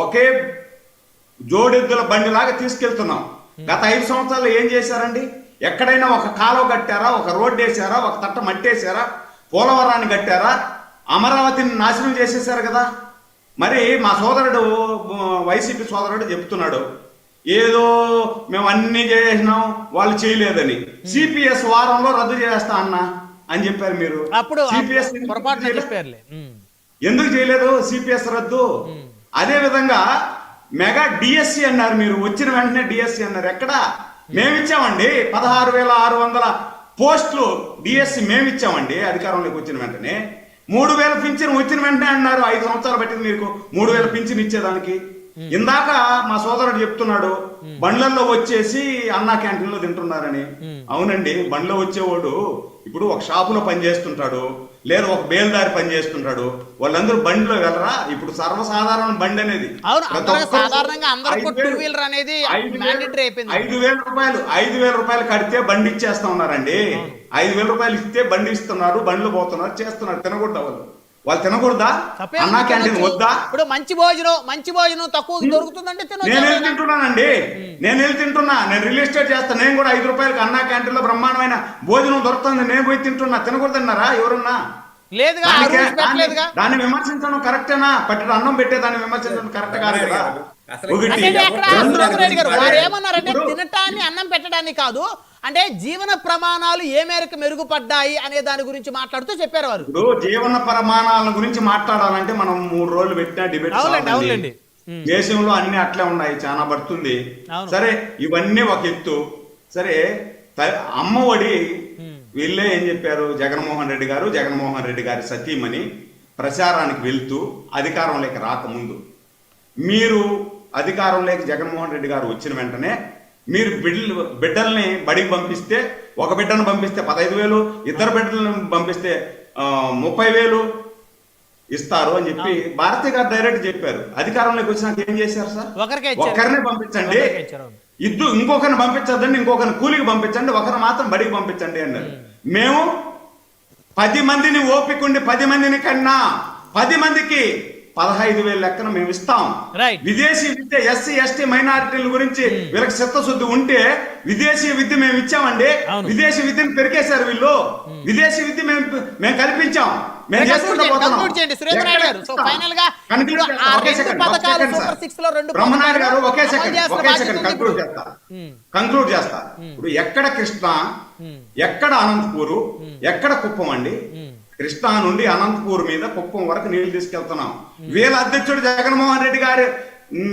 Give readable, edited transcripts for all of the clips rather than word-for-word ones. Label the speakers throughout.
Speaker 1: ఒకే జోడెద్దుల బండిలాగా తీసుకెళ్తున్నాం. గత 5 సంవత్సరాలు ఏం చేశారండి? ఎక్కడైనా ఒక కాలువ కట్టారా, ఒక రోడ్డు వేసారా, ఒక తట్ట మట్టేశారా, పోలవరాన్ని కట్టారా? అమరావతిని నాశనం చేసేసారు కదా. మరి మా సోదరుడు వైసీపీ సోదరుడు చెప్తున్నాడు ఏదో మేము అన్ని చేసినాం వాళ్ళు చేయలేదని. సిపిఎస్ వారంలో రద్దు చేస్తా అన్నా అని చెప్పారు మీరు.
Speaker 2: అప్పుడు
Speaker 1: సిపిఎస్ ఎందుకు చేయలేదు సిపిఎస్ రద్దు? అదే విధంగా మెగా డిఎస్సి అన్నారు మీరు, వచ్చిన వెంటనే డిఎస్సి అన్నారు. ఎక్కడ? మేమిచ్చామండి 16,600 పోస్టులు డిఎస్సి మేమిచ్చామండి అధికారంలోకి వచ్చిన వెంటనే. 3,000 పింఛన్ వచ్చిన వెంటనే అన్నారు. 5 సంవత్సరాలు పట్టింది మీకు 3,000 పింఛన్ ఇచ్చేదానికి. ఇందాక మా సోదరుడు చెప్తున్నాడు బండ్లలో వచ్చేసి అన్నా క్యాంటీన్లో తింటున్నారని. అవునండి, బండ్లో వచ్చేవాడు ఇప్పుడు ఒక షాపులో పని చేస్తుంటాడు, లేదా ఒక బేల్దారి పని చేస్తుంటాడు. వాళ్ళందరూ బండిలో వెళ్ళరా? ఇప్పుడు సర్వసాధారణ బండి అనేది 5,000 రూపాయలు కడితే బండి ఇచ్చేస్తా ఉన్నారండి. 5,000 రూపాయలు ఇస్తే బండి ఇస్తున్నారు, బండ్లు పోతున్నారు, చేస్తున్నారు. తినకూడదా వాళ్ళు తినకూడదా? అన్నా క్యాంటీన్ వద్దా?
Speaker 2: ఇప్పుడు మంచి భోజనం తక్కువ దొరుకుతుందంటే
Speaker 1: నేను వెళ్ళి తింటున్నానండి, నేను వెళ్ళి తింటున్నా. నేను రియల్ ఎస్టేట్ చేస్తాను. నేను కూడా 5 రూపాయలకి అన్నా క్యాంటీన్ లో బ్రహ్మాండమైన భోజనం దొరుకుతుంది, నేను పోయి తింటున్నా. తినకూడదన్నారా ఎవరున్నా? దాన్ని విమర్శించడం కరెక్టేనా? పట్టడం అన్నం పెట్టే దాన్ని విమర్శించడం కరెక్ట్ కాదు కదా.
Speaker 2: తినటాన్ని అన్నం పెట్టడాన్ని కాదు, అంటే జీవన ప్రమాణాలు ఏ మేరకు మెరుగుపడ్డాయి అనే దాని గురించి మాట్లాడుతూ చెప్పారు వారు.
Speaker 1: ఇప్పుడు జీవన ప్రమాణాల గురించి మాట్లాడాలంటే మనం 3 రోజులు పెట్టిన డిబేట్.
Speaker 2: అవునండి.
Speaker 1: దేశంలో అన్ని అట్లే ఉన్నాయి, చాలా పడుతుంది. సరే, ఇవన్నీ ఒక ఎత్తు. సరే, అమ్మఒడి వీళ్ళే ఏం చెప్పారు? జగన్మోహన్ రెడ్డి గారి సతీమణి ప్రచారానికి వెళ్తూ అధికారంలోకి రాకముందు, మీరు అధికారంలోకి జగన్మోహన్ రెడ్డి గారు వచ్చిన వెంటనే మీరు బిడ్డల్ని బడికి పంపిస్తే, ఒక బిడ్డను పంపిస్తే 15,000, 2 బిడ్డలను పంపిస్తే 30,000 ఇస్తారు అని చెప్పి భారతి గారు డైరెక్ట్ చెప్పారు. అధికారంలోకి వచ్చినాక ఏం చేశారు సార్? ఒకరినే పంపించండి, ఇంకొకరిని పంపించద్దండి, ఇంకొకరిని కూలికి పంపించండి, ఒకరిని మాత్రం బడికి పంపించండి అన్నారు. మేము 10 మందిని ఓపికండి, 10 మందిని కన్నా 10 మందికి 15,000 లెక్కన మేము ఇస్తాం. విదేశీ విద్య ఎస్సీ ఎస్టీ మైనారిటీల గురించి వీళ్ళకి చిత్తశుద్ధి ఉంటే విదేశీ విద్య మేము ఇచ్చామండి. విదేశీ విద్యను పెరిగేశారు వీళ్ళు. విదేశీ విద్య మేము కల్పించాం. బ్రహ్మనాయుడు గారు ఒకే సెకండ్ కంక్లూడ్ చేస్తా. ఇప్పుడు ఎక్కడ కృష్ణ, ఎక్కడ అనంతపూరు, ఎక్కడ కుప్పం అండి? కృష్ణా నుండి అనంతపూర్ మీద కుప్పం వరకు నీళ్లు తీసుకెళ్తున్నాం. వీళ్ళ అధ్యక్షుడు జగన్మోహన్ రెడ్డి గారి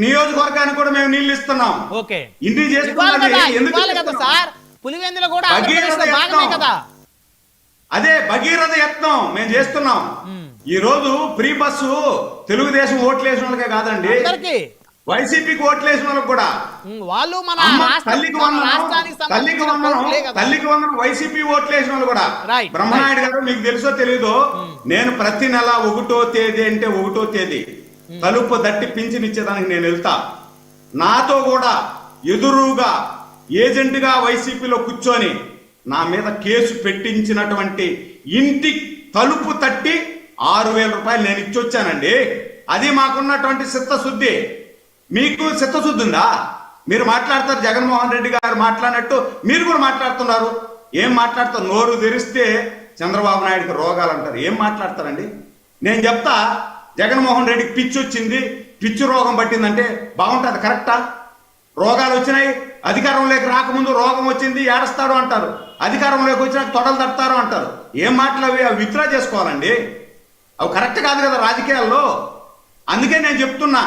Speaker 1: నియోజకవర్గానికి కూడా మేము నీళ్లు ఇస్తున్నాం. ఇన్ని అదే భగీరథ యత్నం మేము చేస్తున్నాం. ఈ రోజు ఫ్రీ బస్సు తెలుగుదేశం ఓట్లేసిన వాళ్ళకే కాదండి, వైసీపీకి ఓట్లేసిన వాళ్ళకి కూడా. తల్లికి వందనం వైసీపీ ఓట్లేసిన వాళ్ళు కూడా. బ్రహ్మనాయుడు గారు మీకు తెలుసో తెలీదో, నేను ప్రతి నెల 1వ తేదీ అంటే 1వ తేదీ తలుపు దట్టి పింఛన్ ఇచ్చేదానికి నేను వెళ్తా. నాతో కూడా ఎదురుగా ఏజెంట్గా వైసీపీలో కూర్చొని నా మీద కేసు పెట్టించినటువంటి ఇంటి తలుపు తట్టి 6,000 రూపాయలు నేను ఇచ్చొచ్చానండి. అది మాకున్నటువంటి చిత్తశుద్ధి. మీకు చిత్తశుద్ధి ఉందా? మీరు మాట్లాడతారు, జగన్మోహన్ రెడ్డి గారు మాట్లాడినట్టు మీరు కూడా మాట్లాడుతున్నారు. ఏం మాట్లాడతారు? నోరు తెరిస్తే చంద్రబాబు నాయుడికి రోగాలు అంటారు. ఏం మాట్లాడతారండి? నేను చెప్తా, జగన్మోహన్ రెడ్డికి పిచ్చి వచ్చింది, పిచ్చి రోగం పట్టిందంటే బాగుంటుంది. కరెక్టా? రోగాలు వచ్చినాయి, అధికారంలోకి రాకముందు రోగం వచ్చింది ఏడుస్తారు అంటారు, అధికారంలోకి వచ్చినాక తొడలు తడతారు అంటారు. ఏం మాటలు అవి? అవి విత్డ్రా చేసుకోవాలండి. అవి కరెక్ట్ కాదు కదా రాజకీయాల్లో. అందుకే నేను చెప్తున్నా,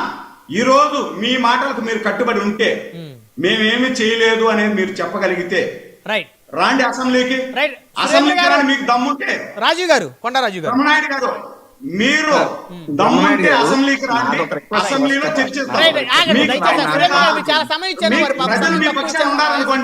Speaker 1: ఈ రోజు మీ మాటలకు మీరు కట్టుబడి ఉంటే, మేమేమి చేయలేదు అనేది మీరు చెప్పగలిగితే రాండి అసెంబ్లీకి. అసెంబ్లీకి మీకు దమ్ముంటే
Speaker 2: రాజు గారు, కొండరాజు గారు,
Speaker 1: బ్రహ్మనాయుడు గారు, మీరు దమ్ముంటే అసెంబ్లీకి రాండి, అసెంబ్లీలో చర్చిస్తాం. ఉండాలనుకోండి.